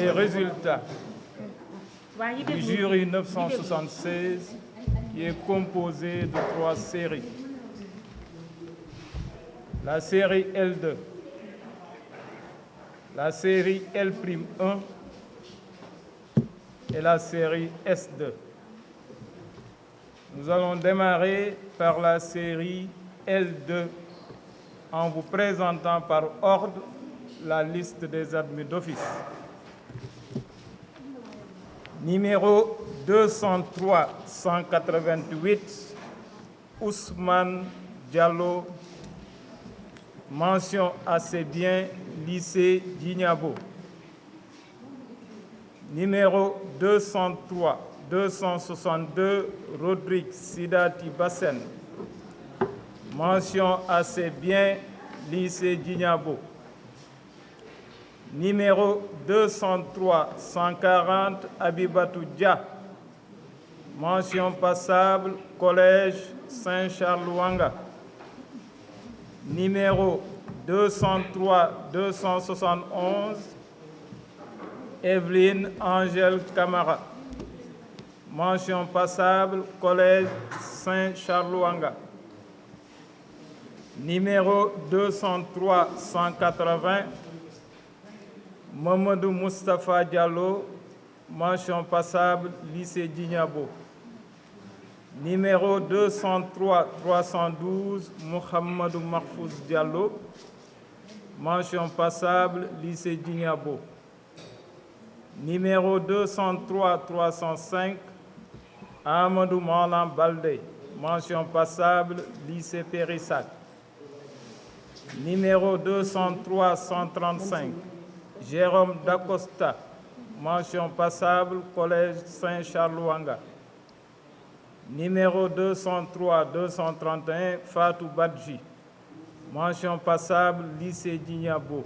Les résultats du jury 976 qui est composé de 3 séries. La série L2, la série L'1 et la série S2. Nous allons démarrer par la série L2 en vous présentant par ordre la liste des admis d'office. Numéro 203-188, Ousmane Diallo, mention assez bien, lycée Djignabo. Numéro 203-262, Rodrigue Sidati Bassen, mention assez bien, lycée Djignabo. Numéro 203-140, Abibatou Dia, mention passable, collège Saint-Charles-Ouanga. Numéro 203-271, Evelyne Angèle Camara, mention passable, collège Saint-Charles-Ouanga. Numéro 203-180, Mamadou Moustapha Diallo, mention passable, lycée Djignabo. Numéro 203-312, Mohamedou Mahfouz Diallo, mention passable, lycée Djignabo. Numéro 203-305, Amadou Malan Baldé, mention passable, lycée Périssac. Numéro 203-135, Jérôme Dacosta, mention passable, collège Saint-Charles-Ouanga. Numéro 203-231, Fatou Badji, mention passable, lycée Djignabo.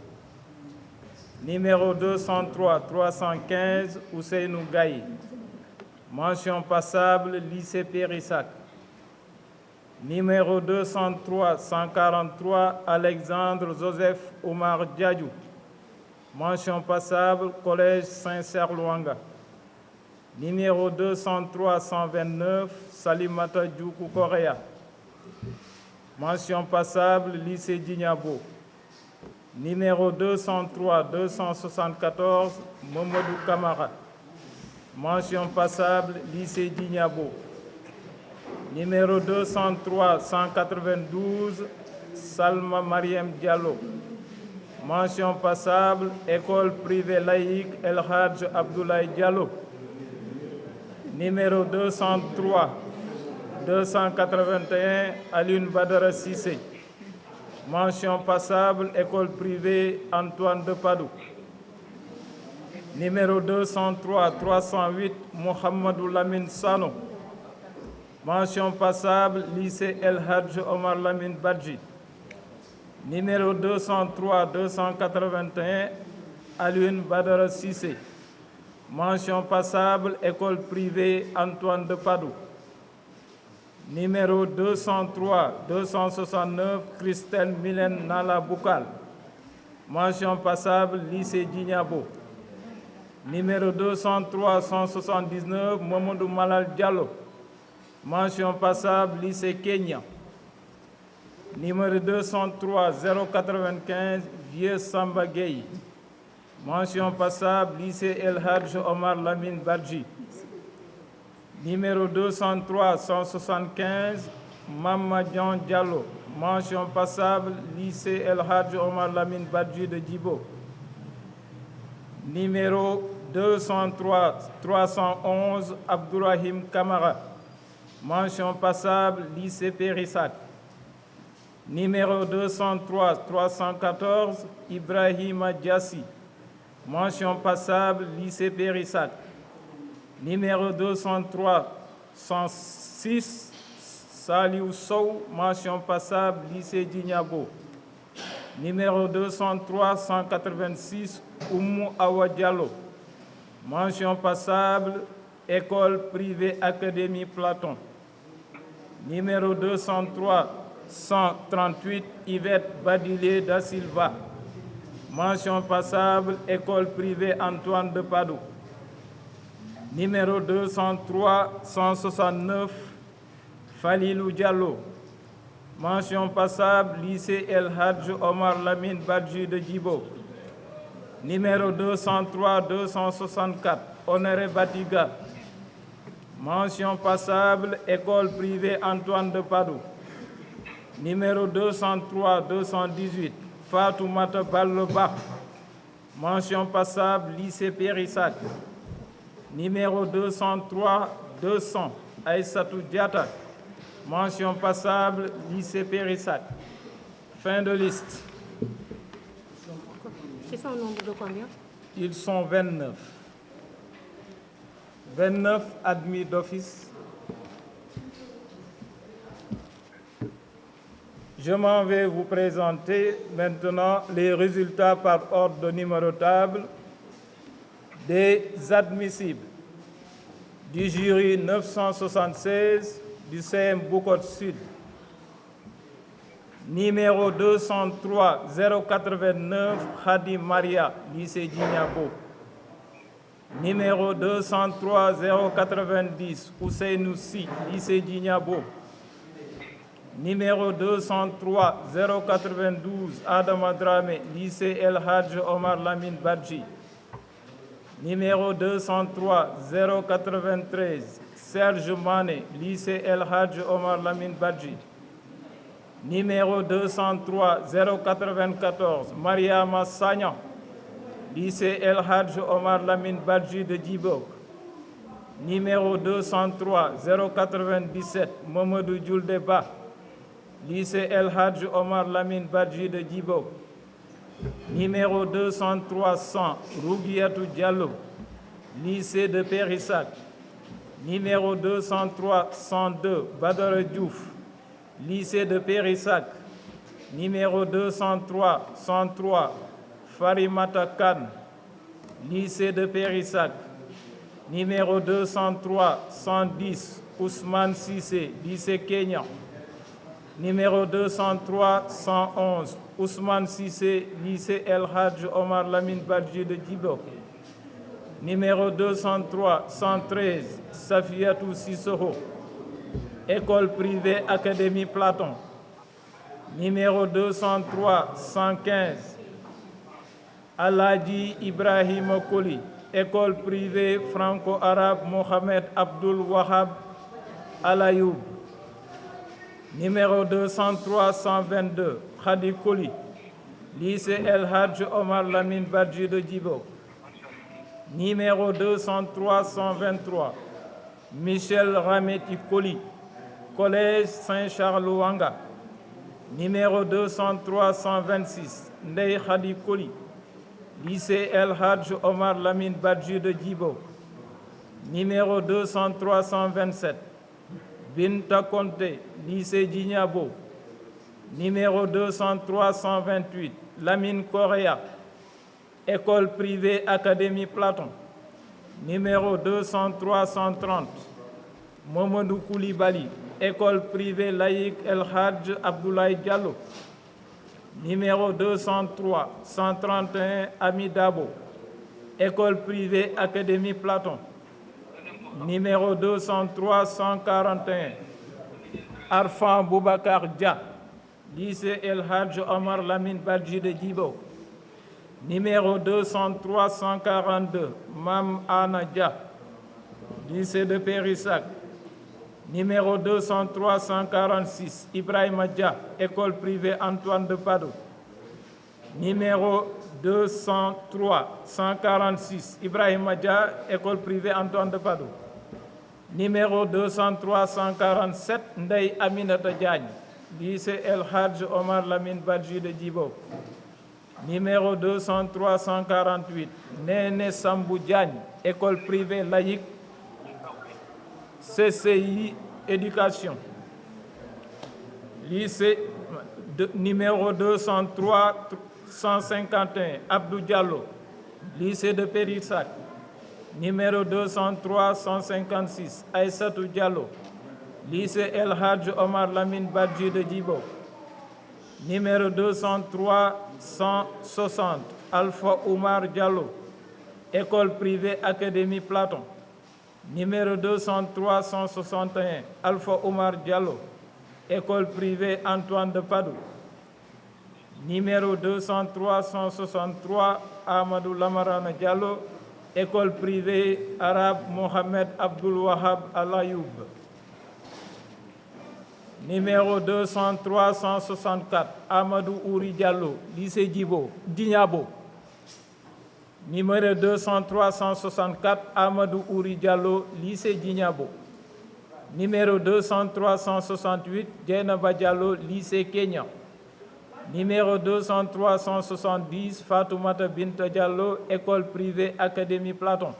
Numéro 203-315, Ousseinou Gaye, mention passable, lycée Périssac. Numéro 203-143, Alexandre Joseph Omar Diadjou, mention passable, collège Saint-Serre-Louanga. Numéro 203-129, Salimata Djoukou Korea, mention passable, lycée Djignabo. Numéro 203-274, Momodou Kamara, mention passable, lycée Djignabo. Numéro 203-192, Salma Mariam Diallo, mention passable, école privée laïque El Hadj Abdoulaye Diallo. Numéro 203-281, Alioune Badara Sissé, mention passable, école privée Antoine Depadou. Numéro 203-308, Mohamedou Lamine Sano, mention passable, lycée El Hadj Omar Lamine Badji. Numéro 203-281, Alioune Badara Sissé, mention passable, école privée Antoine Depadou. Numéro 203-269, Christelle Mylène Nala Boukal, mention passable, lycée Djignabo. Numéro 203-179, Momodou Malal Diallo, mention passable, lycée Kenya. Numéro 203-095, Vieux Samba Gueye, mention passable, lycée El Hadj Omar Lamine Badji. Numéro 203-175, Mamadian Diallo, mention passable, lycée El Hadj Omar Lamine Badji de Djibo. Numéro 203-311, Abdourahim Kamara, mention passable, lycée Périssac. Numéro 203-314, Ibrahima Diassi, mention passable, lycée Périssac. Numéro 203-106, Saliou Sow, mention passable, lycée Djignabo. Numéro 203-186, Oumou Awa Diallo, mention passable, école privée Académie Platon. Numéro 203-138, Yvette Badilé da Silva, Mention passable, école privée Antoine de Padoue. Numéro 203 169, Falilou Diallo. Mention passable, lycée El Hadj Omar Lamine Badji de Djibo. Numéro 203 264, Honoré Batiga. Mention passable, école privée Antoine de Padoue. Numéro 203 218, Fatoumata Balloba. Mention passable, lycée Périssac. Numéro 203 200, Aïssatou Diata. Mention passable, lycée Périssac. Fin de liste. Ils sont au nombre de combien? Ils sont 29. 29 admis d'office. Je m'en vais vous présenter maintenant les résultats par ordre numérotable des admissibles. Du jury 976 du CM Boucotte Sud. Numéro 203 089 Khadi Maria, lycée Djignabo. Numéro 203 090 Ousseynou Si, lycée Djignabo. Numéro 203 092 Adama Dramé, lycée El Hadj Omar Lamine Badji. Numéro 203 093 Serge Mané, lycée El Hadj Omar Lamine Badji. Numéro 203 094 Mariama Sagnan, lycée El Hadj Omar Lamine Badji de Djibok. Numéro 203 097 Mamadou Djouldeba, lycée El Hadj Omar Lamine Badji de Djibok. Numéro 203 100 Rougiatou Diallo, lycée de Périssac. Numéro 203 102 Badara Diouf, lycée de Périssac. Numéro 203 103 Farimata Kane, lycée de Périssac. Numéro 203 110 Ousmane Sissé, lycée Kenya. Numéro 203 111 Ousmane Sissé, lycée El Hadj Omar Lamine Badji de Djibok. Numéro 203 113 Safiatou Sissoko, école privée Académie Platon. Numéro 203 115 Aladji Ibrahim Koli, école privée franco-arabe Mohamed Abdul Wahab Alayoub. Numéro 203 122 Khadi Koli, lycée El Hadj Omar Lamine Badji de Djibok. Numéro 203 123 Michel Rameti Koli, collège Saint-Charles Ouanga. Numéro 203 126 Ndeye Khadi Koli, lycée El Hadj Omar Lamine Badji de Djibok. Numéro 203 127 Binta Konté, lycée Djignabo. Numéro 203 128 Lamine Correa, école privée Académie Platon. Numéro 203 130 Mamadou Koulibaly, école privée laïque El Hadj Abdoulaye Diallo. Numéro 203 131 Amidabo, école privée Académie Platon. Numéro 203 141 Arfan Boubacar Dia, lycée El Hadj Omar Lamine Badji de Djibok. Numéro 203 142 Mam Ana Dia, lycée de Périssac. Numéro 203 146 Ibrahima Dia, école privée Antoine de Padoue. Numéro 203 146 Ibrahima Dia, école privée Antoine de Padoue. Numéro 203 147 Ndeye Aminata Diagne, lycée El Hadj Omar Lamine Badji de Djibok. Numéro 203 148 Néné Sambou Diagne, école privée laïque CCI Éducation. Lycée numéro 203 151 Abdou Diallo, lycée de Périssac. Numéro 203 156 Aïssatou Diallo, lycée El Hadj Omar Lamine Badji de Djibok. Numéro 203 160 Alpha Oumar Diallo, École privée Académie Platon. Numéro 203 161, Alpha Oumar Diallo, École privée Antoine de Padoue. Numéro 203 163, Amadou Lamarana Diallo, École privée arabe Mohamed Abdul Wahab Al-Ayoub. Numéro 203 164, Amadou Ouri Diallo, lycée Dignabo. Numéro 203 164, Amadou Ouri Diallo, lycée Dignabo. Numéro 203 168, Djenaba Diallo, lycée Kenya. Numéro 203 170, Fatoumata Binta Diallo, École privée Académie Platon.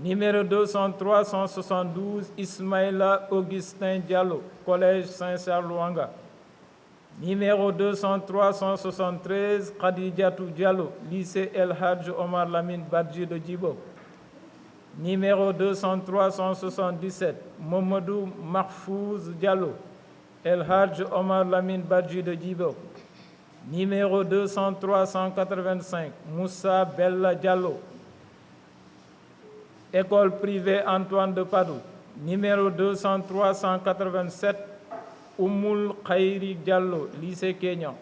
Numéro 203 172, Ismaïla Augustin Diallo, Collège Saint-Charles-Luanga. Numéro 203 173, Khadijatou Diallo, lycée El Hadj Omar Lamine Badji de Djibo. Numéro 203 177, Mamadou Mahfouz Diallo, El Hadj Omar Lamine Badji de Djibo. Numéro 203 185, Moussa Bella Diallo, École privée Antoine de Padoue. Numéro 203 187, Oumoul Khairi Diallo, lycée Kenya.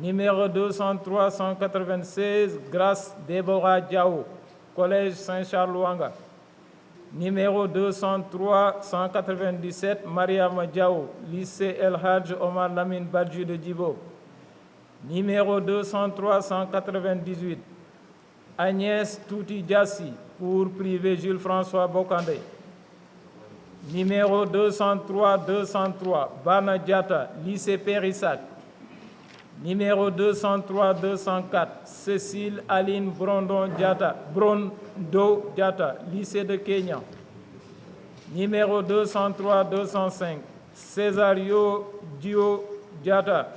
Numéro 203 196, Grâce Déborah Diao, Collège Saint-Charles-Luanga. Numéro 203 197, Mariama Diao, lycée El Hadj Omar Lamine Badji de Djibo. Numéro 203 198, Agnès Touti Diassi, cours privé Jules François Bokandé. Numéro 203 Bana Diata, lycée Périssac. Numéro 204, Cécile Aline Brondo Diata, lycée de Kenya. Numéro 205, Césario Dio Diata,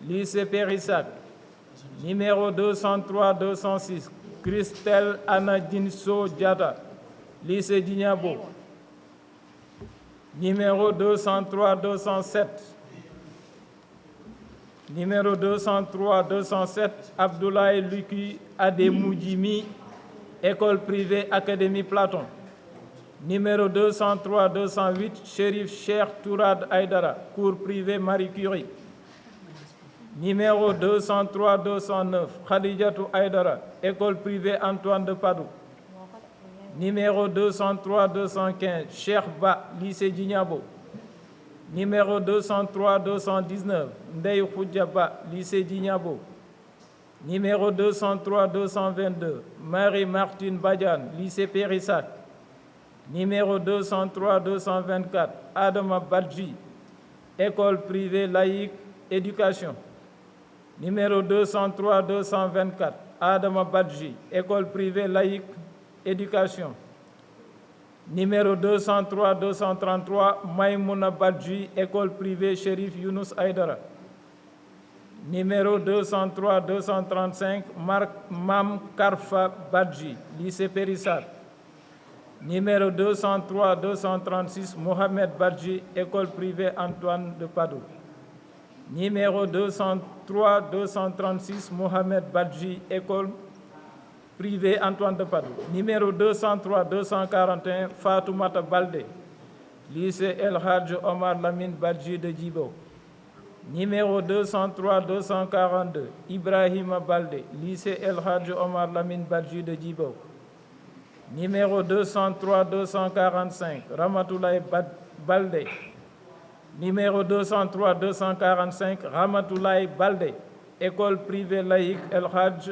lycée Périssac. Numéro 206, Christelle Anadinso Diata, lycée Dignabo. Numéro 207, Abdoulaye Luki Ademoudjimi, École privée Académie Platon. Numéro 208, Chérif Cheikh Tourad Aïdara, cours privé Marie Curie. Numéro 209, Khadijatou Aïdara, École privée Antoine de Padoue. Numéro 215, Cheikh Ba, lycée Dignabo. Numéro 219, Ndeye Khoudjaba, lycée Dignabo. Numéro 222, Marie-Martine Badiane, lycée Périssac. Numéro 224, Adama Badji, École privée laïque éducation. Numéro 224, Adama Badji, École privée laïque éducation. Numéro 233, Maïmouna Badji, École privée Chérif Younous Aïdara. Numéro 235, Mam Karfa Badji, lycée Périssac. Numéro 236, Mohamed Badji, École privée Antoine de Padoue. Numéro 236, Mohamed Badji, École privée Antoine de Padoue. Numéro 241, Fatoumata Baldé, lycée El Hadj Omar Lamine Badji de Djibo. Numéro 242, Ibrahima Baldé, lycée El Hadj Omar Lamine Badji de Djibo. Numéro 245, Ramatoulaye Baldé. Numéro 245, Ramatoulaye Baldé, École privée laïque El Hadj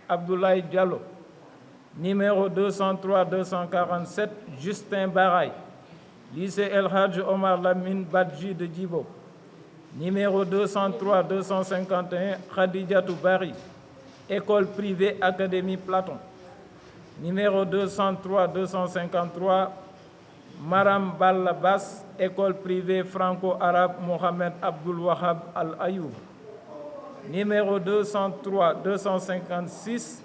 Abdoulaye Diallo. Numéro 247, Justin Baray, lycée El Hadj Omar Lamine Badji de Djibo. Numéro 251, Khadijatou Bari, École privée Académie Platon. Numéro 253, Maram Ballabas, École privée franco-arabe Mohamed Abdul Wahab Al-Ayoub. Numéro 256,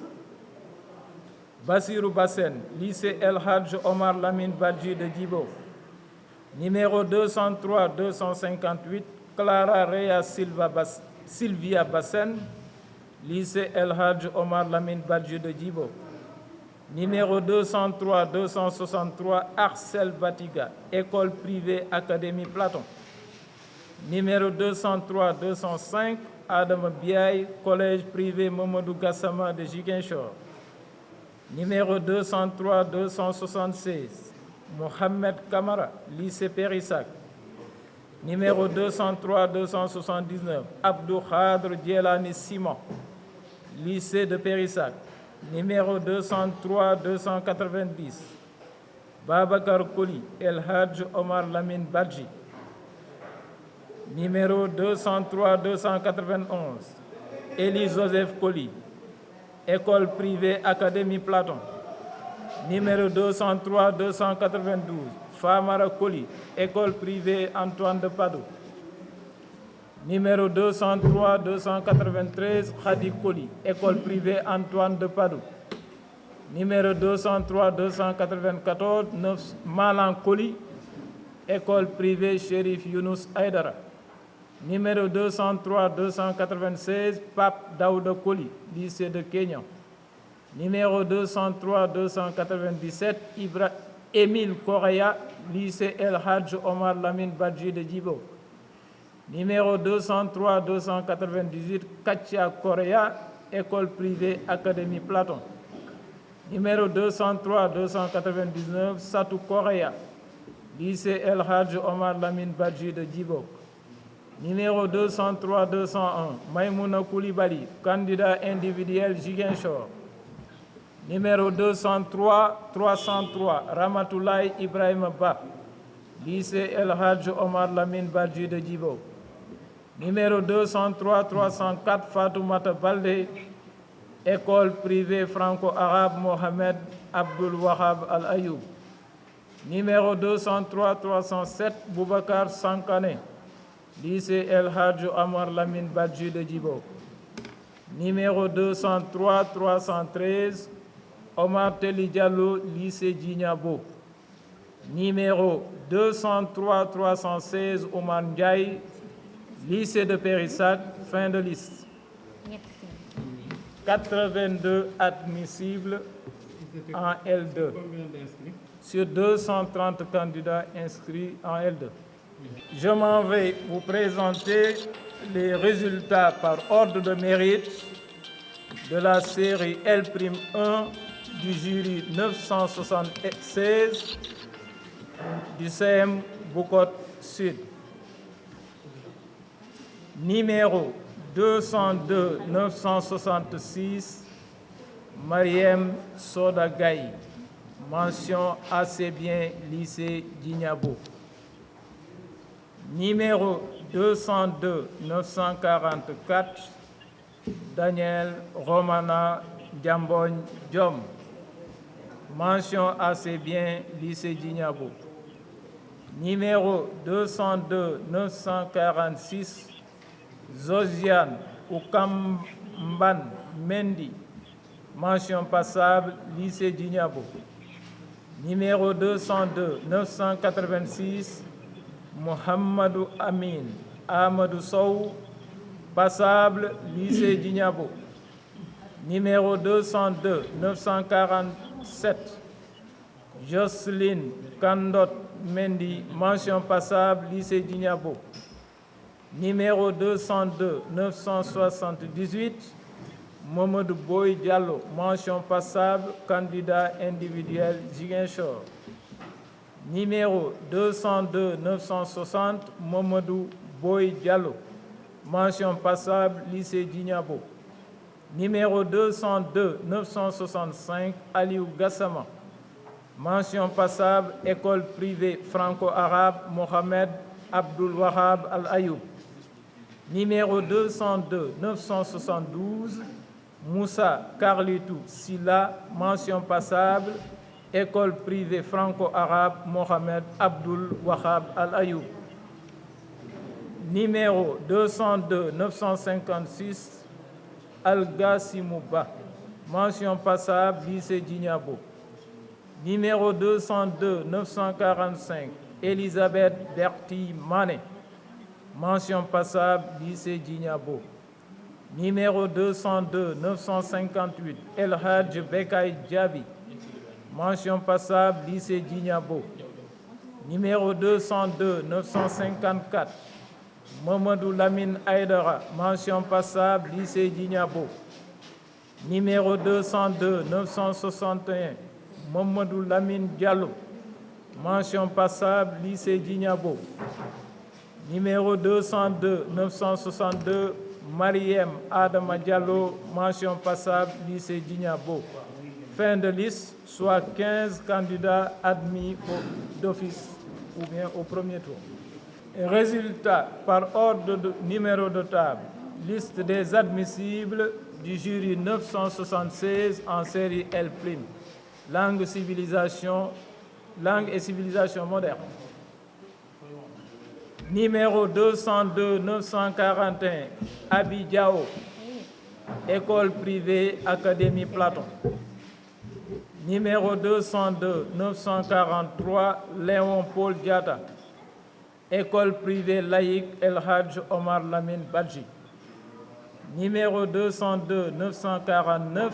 Bassirou Bassen, lycée El Hadj Omar Lamine Badji de Djibo. Numéro 258, Clara Rea Sylvia Bassen, lycée El Hadj Omar Lamine Badji de Djibo. Numéro 203, 263, Arcel Batiga, École privée Académie Platon. Numéro 203, 205, Adam Biaye, Collège privé Mamadou Gassama de Ziguinchor. Numéro 203, 276, Mohamed Kamara, lycée Périssac. Numéro 203, 279, Abdou Khadr Djelani Simon, lycée de Périssac. Numéro 203, 290, Babacar Koli, El Hadj Omar Lamine Badji. Numéro 203, 291, Élie Joseph Koli, École privée Académie Platon. Numéro 203, 292, Famara Koli, École privée Antoine de Padoue. Numéro 203, 293, Khadi Koli, École privée Antoine de Padoue. Numéro 203, 294, Malan Koli, École privée Chérif Younous Aydara. Numéro 203, 296, Pape Daouda Koli, lycée de Kenya. Numéro 203, 297, Émile Correa, lycée El Hadj Omar Lamine Badji de Djibo. Numéro 203, 298, Katia Correa, École privée Académie Platon. Numéro 203, 299, Satou Correa, lycée El Hadj Omar Lamine Badji de Djibo. Numéro 203, 201, Maïmouna Koulibaly, candidat individuel Ziguinchor. Numéro 203, 303, Ramatoulaye Ibrahim Ba, lycée El Hadj Omar Lamine Badji de Djibo. Numéro 203, 304, Fatoumata Baldé, École privée franco-arabe Mohamed Abdul Wahab Al-Ayoub. Numéro 203, 307, Boubacar Sankane, lycée El Hadj Omar Lamine Badji de Djibo. Numéro 203, 313, Omar Teli Diallo, lycée Djignabo. Numéro 203, 316, Omar Ndiaye, lycée de Périssac, fin de liste. 82 admissibles en L2 sur 230 candidats inscrits en L2. Je m'en vais vous présenter les résultats par ordre de mérite de la série L'1 du jury 976 du CM Boucotte Sud. Numéro 202 966, Mariem Sodagaï, mention assez bien lycée Djignabo. Numéro 202 944, Daniel Romana Diambogne Diom, mention assez bien lycée Djignabo. Numéro 202 946, Zosiane Oukamban Mendy, mention passable, lycée Djignabo. Numéro 202 986, Mohamedou Amin Amadou Sow, passable, lycée Djignabo. Numéro 202 947, Jocelyne Kandot Mendy, mention passable, lycée Djignabo. Numéro 202 978, Mamadou Boy Diallo, mention passable, candidat individuel Ziguinchor. Numéro 202 960, Mamadou Boy Diallo, mention passable, lycée Djignabo. Numéro 202 965, Aliou Gassama, mention passable, école privée franco-arabe Mohamed Abdul Wahab Al-Ayoub. Numéro 202 972, Moussa Karlitou Silla, mention passable, école privée franco-arabe Mohamed Abdul Wahab Al-Ayoub. Numéro 202 956, Alga Simouba, mention passable, lycée Djignabo. Numéro 202 945, Elisabeth Berti Mané, mention passable, lycée Djignabo. Numéro 202 958, El Hadj Bekay Djabi. Mention passable, lycée Djignabo. Numéro 202 954, Mamadou Lamine Aïdara. Mention passable, lycée Djignabo. Numéro 202 961, Mamadou Lamine Diallo. Mention passable, lycée Djignabo. Numéro 202 962, Mariem Adama Diallo. Mention passable, lycée Djignabo. Fin de liste, soit 15 candidats admis d'office ou bien au premier tour. Et résultat par ordre de numéro de table. Liste des admissibles du jury 976 en série L'. Langue et civilisation moderne. Numéro 202 941, Abi Diao. École privée Académie Platon. Numéro 202 943, Léon Paul Diatta. École privée laïque El Hadj Omar Lamine Badji. Numéro 202 949,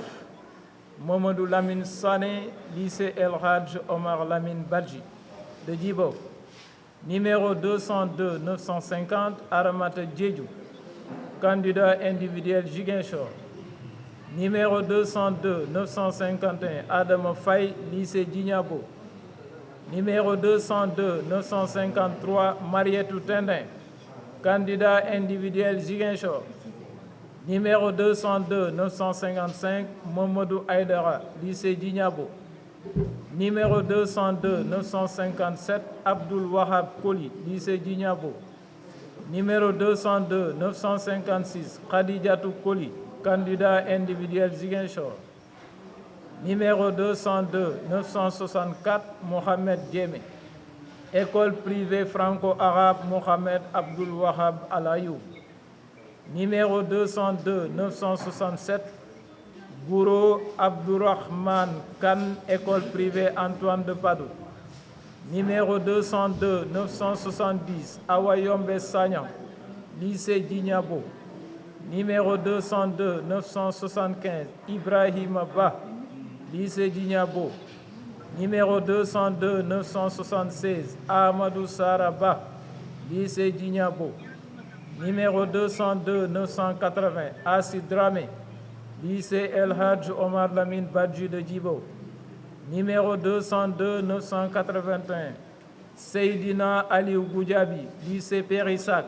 Mamadou Lamine Sané, lycée El Hadj Omar Lamine Badji de Djibo. Numéro 202 950, Aramata Djedjou, candidat individuel Ziguinchor. Numéro 202 951, Adama Faye, lycée Djignabo. Numéro 202 953, Marietou Tendin, candidat individuel Ziguinchor. Numéro 202 955, Mamadou Aïdara, lycée Djignabo. Numéro 202 957, Abdoul Wahab Koli, lycée Djignabo. Numéro 202 956, Khadijatou Koli, candidat individuel Ziguinchor. Numéro 202 964, Mohamed Djemé. École privée franco-arabe Mohamed Abdoul Wahab Alayou. Numéro 202 967, Gouro Abdourahman Khan, école privée Antoine de Padoue. Numéro 202 970, Awayombe Sagnan, lycée Djignabo. Numéro 202 975, Ibrahima Ba, lycée Djignabo. Numéro 202 976, Ahmadou Saraba, lycée Djignabo. Numéro 202 980, Assid Dramé, lycée El Hadj Omar Lamine Badji de Djibo. Numéro 202 981, Seydina Aliou Goudiabi, lycée Périssac.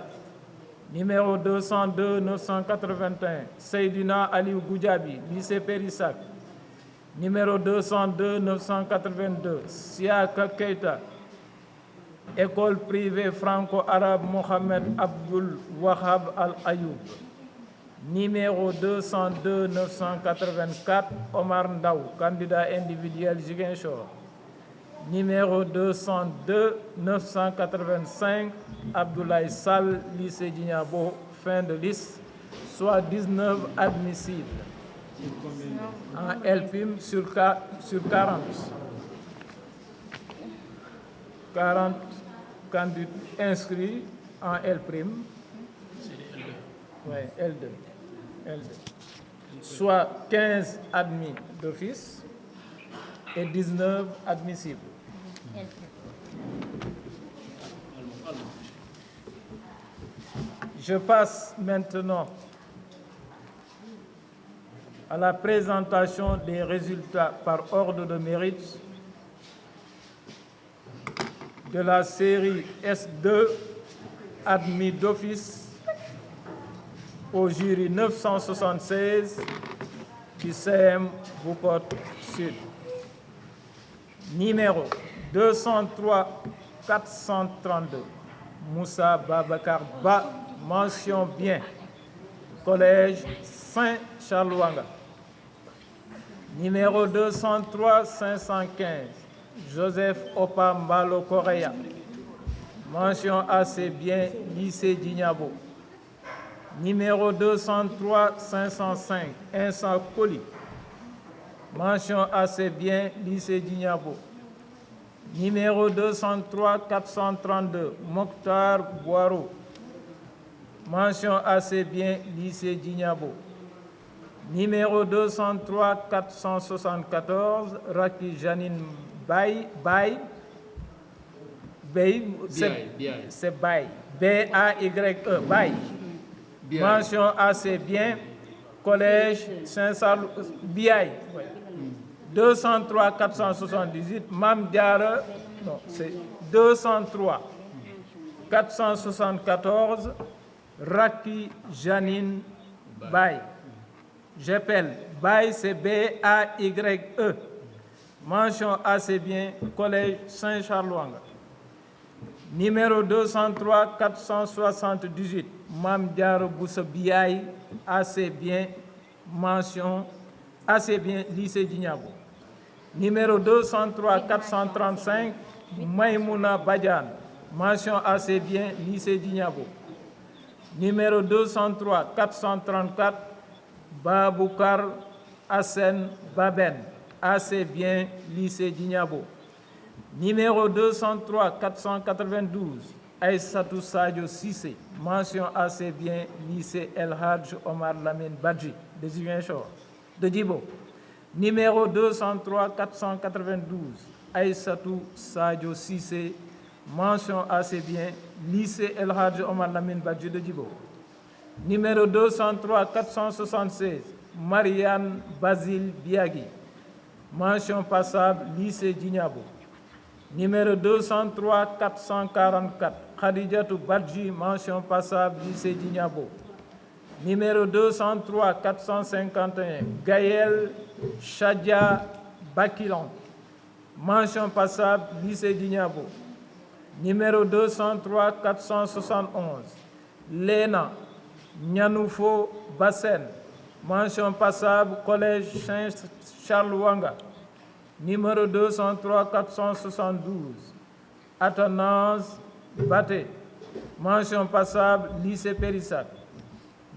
Numéro 202 981, Seydina Aliou Goudiabi, lycée Périssac. Numéro 202 982, Siaka Keita, école privée franco-arabe Mohamed Abdoul Wahab Al-Ayoub. Numéro 202 984, Omar Ndaw, candidat individuel Ziguinchor. Numéro 202 985, Abdoulaye Sall, lycée Djignabo. Fin de liste, soit 19 admissibles en LPIM sur 40. 40 candidats inscrits en L'. Oui, L2. Soit 15 admis d'office et 19 admissibles. Je passe maintenant à la présentation des résultats par ordre de mérite de la série S2 admis d'office au jury 976 du CM Boucotte Sud. Numéro 203 432, Moussa Babakar Ba, mention bien, Collège Saint-Charlouanga. Numéro 203 515, Joseph Opa Mbalo Correa, mention assez bien, lycée Djignabo. Numéro 203 505, Insa Koli, mention assez bien, lycée Djignabo. Numéro 203 432, Mokhtar Boiro, mention assez bien, lycée Djignabo. Numéro 203 474, Raki Janine Baye, c'est Baye, B-A-Y-E, Baye. Mention assez bien, collège Saint-Salou, Biaye. 203 478, Mam Diara, non, c'est 203 474, Raki Janine Baye. J'appelle Baye, c'est B-A-Y-E. Mention assez bien, collège Saint-Charles-Wanga. Numéro 203 478, Mam Diara Boussa Biaye, assez bien, mention assez bien, lycée Djignabo. Numéro 203 435, Maïmouna Badiane, mention assez bien, lycée Djignabo. Numéro 203 434, Baboukar Hassen Baben, assez bien, lycée Djignabo. Numéro 203 492, Aïssatou Sadio Sissé, mention assez bien, lycée El Hadj Omar Lamine Badji, de Ziguinchor, de Djibo. Numéro 203 492, Aïssatou Sadio Sissé, mention assez bien, lycée El Hadj Omar Lamine Badji de Djibo. Numéro 203 476, Marianne Basile Biagui, mention passable, lycée Djignabo. Numéro 203 444, Khadijatou Badji, mention passable, lycée Djignabo. Numéro 203 451, Gaël Chadia Bakilan, mention passable, lycée Djignabo. Numéro 203 471, Léna Nyanoufo Bassen, mention passable, collège Saint-Charles-Wanga. Numéro 203 472, Athanase Baté, mention passable, lycée Périssac.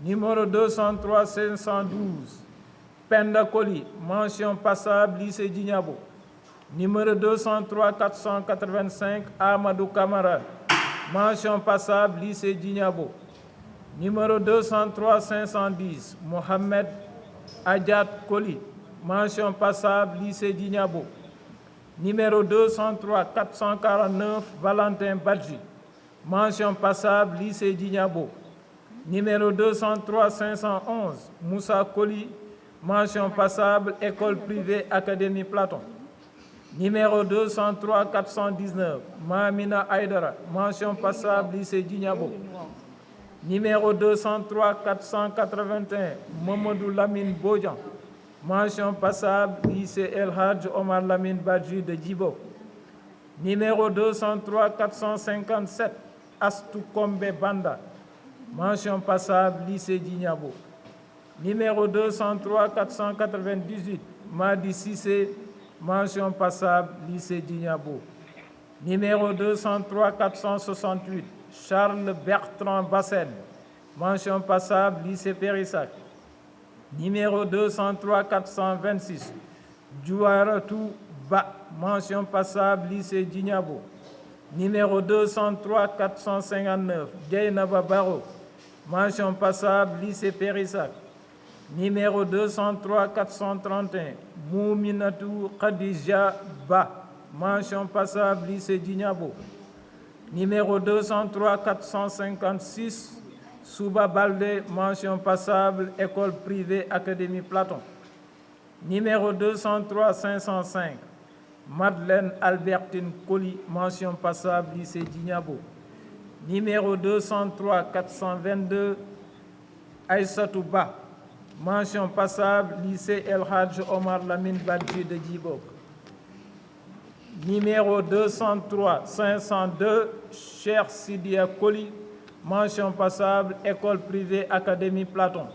Numéro 203 512, Penda Koli, mention passable, lycée Djignabo. Numéro 203 485, Amadou Kamara, mention passable, lycée Djignabo. Numéro 203 510, Mohamed Adjat Koli, mention passable, lycée Djignabo. Numéro 203 449, Valentin Badji, mention passable, lycée Djignabo. Numéro 203 511, Moussa Koli, mention passable, école privée Académie Platon. Numéro 203 419, Mamina Aydara, mention passable, lycée Djignabo. Numéro 203 481, Mamadou Lamine Bodjan, mention passable, lycée El Hadj Omar Lamine Badji de Djibo. Numéro 203 457, Astou Kombe Banda, mention passable, lycée Djignabo. Numéro 203 498, Madi Sissé, mention passable, lycée Djignabo. Numéro 203 468, Charles Bertrand Bassen, mention passable, lycée Périssac. Numéro 203 426, Djouaratou Ba, mention passable, lycée Djignabo. Numéro 203 459, Djeynaba Baro, mention passable, lycée Périssac. Numéro 203 431, Mouminatou Khadija Ba, mention passable, lycée Djignabo. Numéro 203 456, Souba Balde, mention passable, école privée Académie Platon. Numéro 203 505, Madeleine Albertine Koli, mention passable, lycée Djignabo. Numéro 203 422, Aïssatou Ba, mention passable, lycée El Hadj Omar Lamine Badji de Djibok. Numéro 203 502, Cheikh Sidia Koli, mention passable, école privée Académie Platon.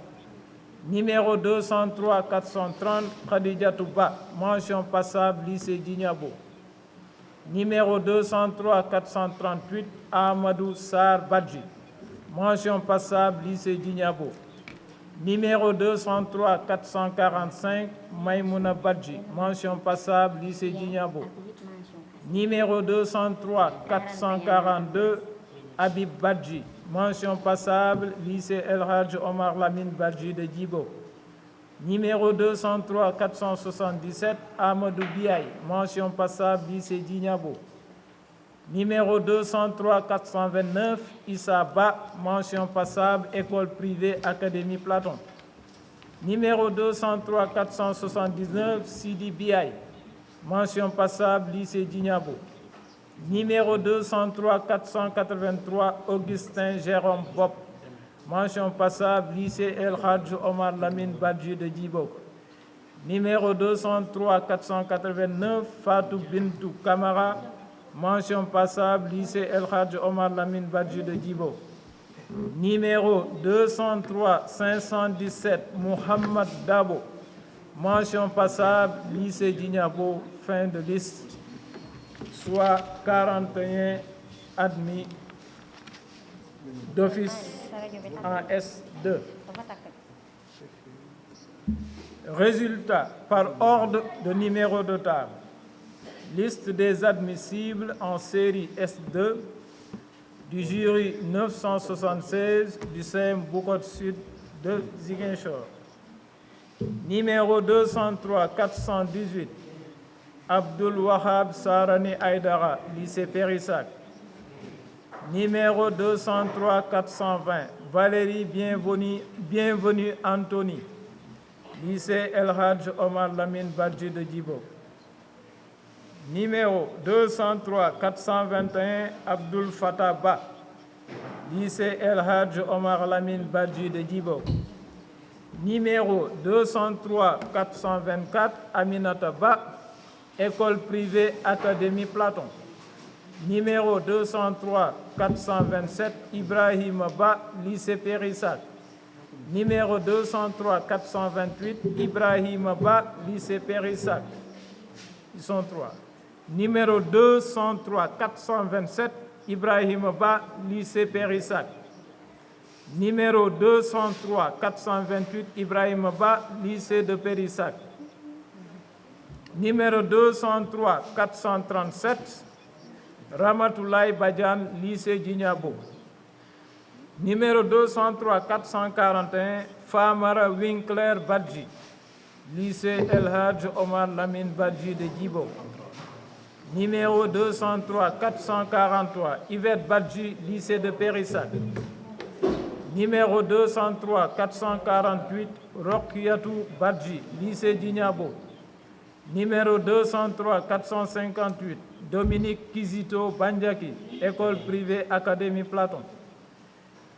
Numéro 203 430, Khadijatou Ba, mention passable, lycée Djignabo. Numéro 203 438, Amadou Sar Badji, mention passable, lycée Djignabo. Numéro 203 445, Maïmouna Badji, mention passable, lycée Djignabo. Numéro 203 442, Habib Badji, mention passable, lycée El Hadj Omar Lamine Badji de Djibo. Numéro 203 477, Amadou Biaye, mention passable, lycée Djignabo. Numéro 203 429, Issa Ba, mention passable, école privée Académie Platon. Numéro 203 479, Sidi Biaye, mention passable, lycée Djignabo. Numéro 203 483, Augustin Jérôme Bob, mention passable, lycée El Hadj Omar Lamine Badji de Djibok. Numéro 203 489, Fatou Bintou Kamara, mention passable, lycée El Hadj Omar Lamine Badji de Djibok. Numéro 203 517, Mohamed Dabo, mention passable, lycée Djignabo, fin de liste, soit 41 admis d'office en S2. Résultat par ordre de numéro de table. Liste des admissibles en série S2 du jury 976 du CEM Boucotte Sud de Ziguinchor. Numéro 203 418, Abdul Wahab Sarani Aydara, lycée Périssac. Numéro 203 420, Valérie Bienvenue Anthony, lycée El Hadj Omar Lamine Badji de Djibo. Numéro 203 421, Abdul Fattah Ba, lycée El Hadj Omar Lamine Badji de Djibo. Numéro 203 424, Aminata Ba, école privée Académie Platon. Numéro 203 427, Ibrahim Ba, lycée Périssac. Numéro 203 428, Ibrahim Ba, lycée Périssac. Ils sont trois. Numéro 203 427, Ibrahim Ba, lycée Périssac. Numéro 203 428, Ibrahim Ba, lycée de Périssac. Numéro 203 437, Ramatoulaye Badiane, lycée Djignabo. Numéro 203 441, Famara Winkler Badji, lycée El Hadj Omar Lamine Badji de Djibo. Numéro 203 443, Yvette Badji, lycée de Périssac. Numéro 203 448, Rokiatou Badji, lycée Djignabo. Numéro 203 458, Dominique Kizito Bandiaki, école privée Académie Platon.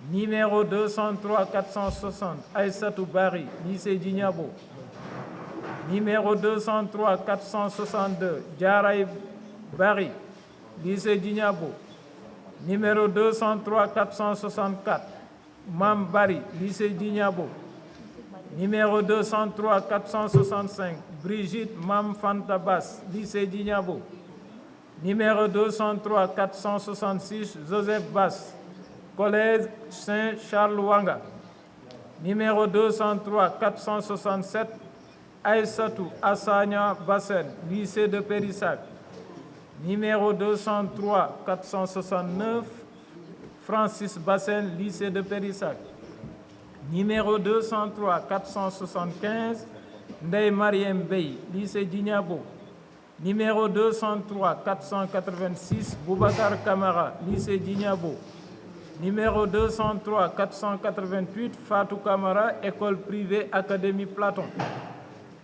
Numéro 203 460, Aïssatou Bari, lycée Djignabo. Numéro 203 462, Djaraï Bari, lycée Djignabo. Numéro 203 464, Mam Bari, lycée Djignabo. Numéro 203 465, Brigitte Mam Fantabas, lycée Djignabo. Numéro 203 466, Joseph Bass, collège Saint-Charles Wanga. Numéro 203 467, Aïssatou Assania Bassen, lycée de Périssac. Numéro 203 469, Francis Bassen, lycée de Périssac. Numéro 203 475, Ndeye Mariem Bey, lycée Djignabo. Numéro 203 486, Boubacar Kamara, lycée Djignabo. Numéro 203 488, Fatou Kamara, école privée Académie Platon.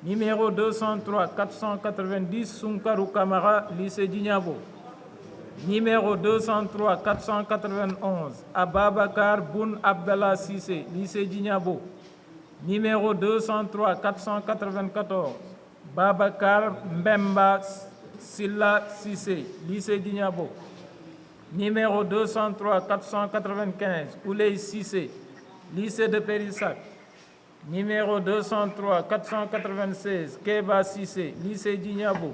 Numéro 203 490, Sunkarou Kamara, lycée Djignabo. Numéro 203 491, Ababakar Boun Abdallah Sissé, lycée Djignabo. Numéro 203 494, Babakar Mbemba Silla Sissé, lycée Djignabo. Numéro 203 495, Ouley Sissé, lycée de Périssac. Numéro 203 496, Keba Sissé, lycée Djignabo.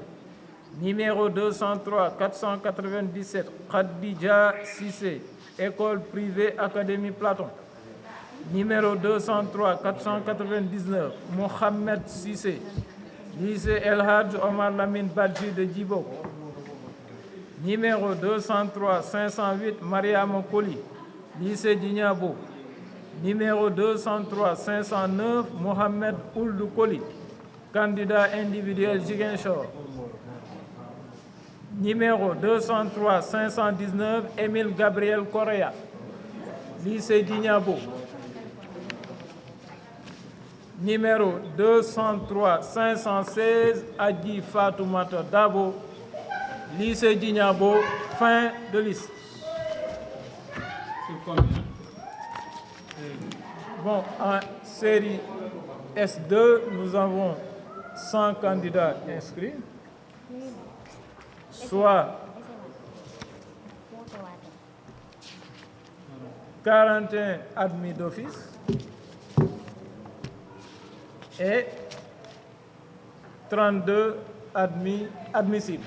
Numéro 203 497, Khadija Sissé, école privée Académie Platon. Numéro 203 499, Mohamed Sissé, lycée El Hadj Omar Lamine Badji de Djibo. Numéro 203 508, Mariam Koli, Lycée Djignabo. Numéro 203 509, Mohamed Ould Koli, candidat individuel Ziguinchor. Numéro 203 519, Émile Gabriel Correa, Lycée Djignabo. Numéro 203 516, Adji Fatoumata Dabo, Lycée Djignabo. Fin de liste. Bon, en série S2, nous avons 100 candidats inscrits, soit 41 admis d'office et 32 admissibles.